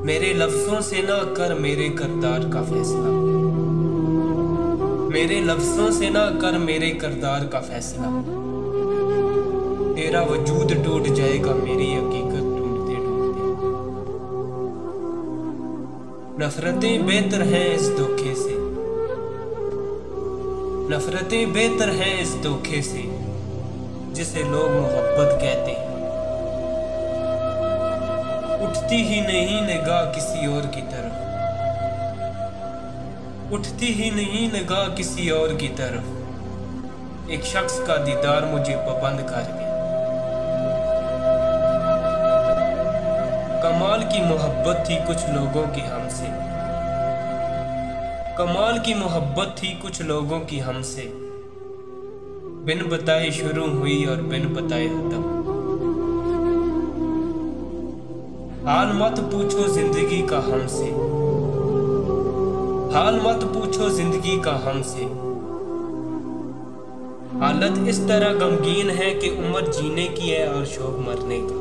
मेरे लफ्जों से ना कर मेरे किरदार का फैसला, मेरे लफ्जों से ना कर मेरे किरदार का फैसला। तेरा वजूद टूट जाएगा मेरी हकीकत ढूंढते ढूंढते। नफरतें बेहतर हैं इस धोखे से, नफरतें बेहतर हैं इस धोखे से जिसे लोग मोहब्बत कहते हैं। उठती ही नहीं निगाह किसी और की तरफ, उठती ही नहीं निगाह किसी और की तरफ। एक शख्स का दीदार मुझे पाबंद कर गया। कमाल की मोहब्बत थी कुछ लोगों की हमसे, कमाल की मोहब्बत थी कुछ लोगों की हमसे। बिन बताए शुरू हुई और बिन बताए खत्म। हाल मत पूछो जिंदगी का हमसे, हाल मत पूछो जिंदगी का हमसे। हालत इस तरह गमगीन है कि उम्र जीने की है और शौक मरने का।